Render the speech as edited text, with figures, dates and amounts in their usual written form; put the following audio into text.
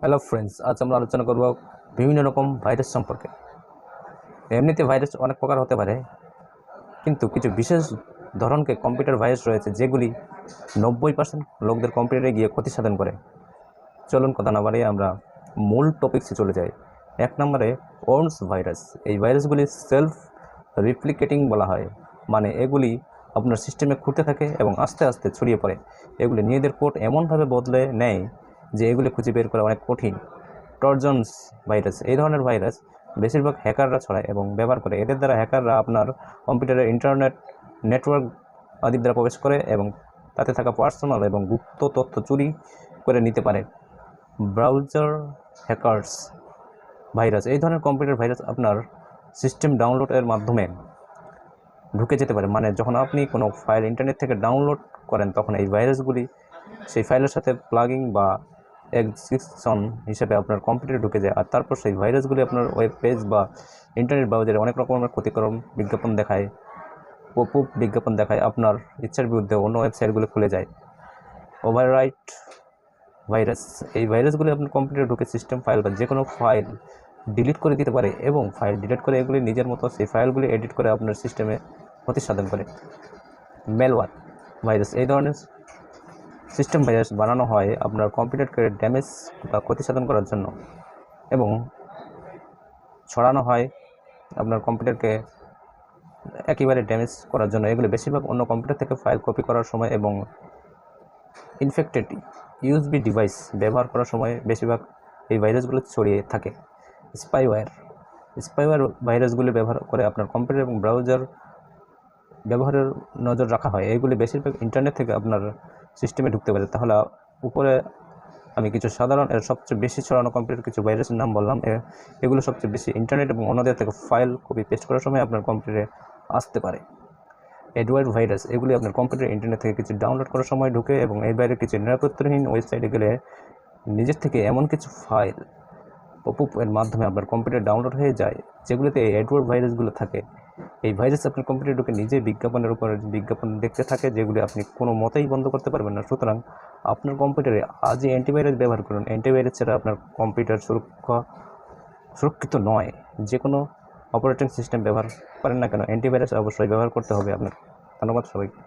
Hello friends, আজ আমরা আলোচনা করব বিভিন্ন রকম ভাইরাস সম্পর্কে। এমনিতে ভাইরাস অনেক প্রকার হতে পারে, কিন্তু কিছু বিশেষ ধরনকে কম্পিউটার ভাইরাস রয়েছে যেগুলি 90% লোকদের কম্পিউটারে গিয়ে ক্ষতি সাধন করে। চলুন কথা না বাড়িয়ে আমরা মূল টপিক্সে চলে যাই। 1 নম্বরে ওর্মস ভাইরাস। এই ভাইরাসগুলি সেলফ রিপ্লিকেটিং বলা হয়, মানে এগুলি আপনার সিস্টেমে ঘুরতে থাকে এবং আস্তে আস্তে ছড়িয়ে পড়ে। এগুলি নিজেদের কোড এমনভাবে বদলে নেয় যে এগুলি খুঁজে বের করা অনেক কঠিন। ট্রোজানস ভাইরাস। এই ধরনের ভাইরাস বেশিরভাগ হ্যাকাররা ছড়ায় এবং ব্যবহার করে। এদের দ্বারা হ্যাকাররা আপনার কম্পিউটারের ইন্টারনেট নেটওয়ার্ক আদির দ্বারা প্রবেশ করে এবং তাতে থাকা পার্সোনাল এবং গুপ্ত তথ্য চুরি করে নিতে পারে। Browser hackers virus. এই ধরনের কম্পিউটার ভাইরাস আপনার সিস্টেম ডাউনলোডের মাধ্যমে ঢুকে যেতে পারে, মানে যখন আপনি কোনো ফাইল ইন্টারনেট থেকে ডাউনলোড করেন তখন এই ভাইরাসগুলি সেই ফাইলের সাথে প্লাগিং বা এক্সিকশন হিসেবে আপনার কম্পিউটারে ঢুকে যায়, আর তারপর সেই ভাইরাসগুলি আপনার ওয়েব পেজ বা ইন্টারনেট ব্রাউজারে অনেক রকমের ক্ষতিকর বিজ্ঞাপন দেখায়, পপ বিজ্ঞাপন দেখায়, আপনার ইচ্ছার বিরুদ্ধে অন্য ওয়েবসাইটগুলি খুলে যায়। Overwrite virus. এই ভাইরাসগুলি আপনার কম্পিউটারে ঢুকে সিস্টেম ফাইল বা যে কোনো ফাইল ডিলিট করে দিতে পারে এবং ফাইল ডিলিট করে এগুলি নিজের মতো সেই ফাইলগুলি এডিট করে আপনার সিস্টেমে ক্ষতি সাধন করে। Malware virus. এই ধরনের সিস্টেম ভাইরাস বানানো হয় আপনার কম্পিউটারকে ড্যামেজ বা ক্ষতি সাধন করার জন্য এবং ছড়ানো হয় আপনার কম্পিউটারকে একেবারে ড্যামেজ করার জন্য। এগুলো বেশিরভাগ অন্য কম্পিউটার থেকে ফাইল কপি করার সময় এবং ইনফেক্টেড ইউএসবি ডিভাইস ব্যবহার করার সময় বেশিরভাগ এই ভাইরাসগুলো ছড়িয়ে থাকে। স্পাইওয়্যার ভাইরাসগুলি ব্যবহার করে আপনার কম্পিউটার এবং ব্রাউজার ব্যবহারের নজর রাখা হয়। এইগুলি বেশিরভাগ ইন্টারনেট থেকে আপনার সিস্টেমে ঢুকতে পারে। তাহলে উপরে আমি কিছু সাধারণ এর সবচেয়ে বেশি ছড়ানো কম্পিউটার কিছু ভাইরাসের নাম বললাম। এগুলো সবচেয়ে বেশি ইন্টারনেট এবং অন্যদের থেকে ফাইল কপি পেস্ট করার সময় আপনার কম্পিউটারে আসতে পারে। Edward virus. এগুলি আপনার কম্পিউটার ইন্টারনেট থেকে কিছু ডাউনলোড করার সময় ঢুকে এবং এর বাইরে কিছু নিরাপত্তাহীন ওয়েবসাইটে গেলে নিজের থেকে এমন কিছু ফাইল পপআপ এর মাধ্যমে আপনার কম্পিউটার ডাউনলোড হয়ে যায় যেগুলোতে এই অ্যাডওয়ার্ড ভাইরাসগুলো থাকে। এই ভাইরাস আপনার কম্পিউটারে ঢুকে নিজে বিজ্ঞাপনের উপর বিজ্ঞাপন দেখতে থাকে, যেগুলি আপনি কোনো মতেই বন্ধ করতে পারবেন না। সুতরাং আপনার কম্পিউটারে আজই অ্যান্টিভাইরাস ব্যবহার করুন। অ্যান্টিভাইরাস ছাড়া আপনার কম্পিউটার সুরক্ষিত নয়। যে কোনো অপারেটিং সিস্টেম ব্যবহার করেন না কেন, অ্যান্টিভাইরাস অবশ্যই ব্যবহার করতে হবে আপনার। ধন্যবাদ সবাইকে।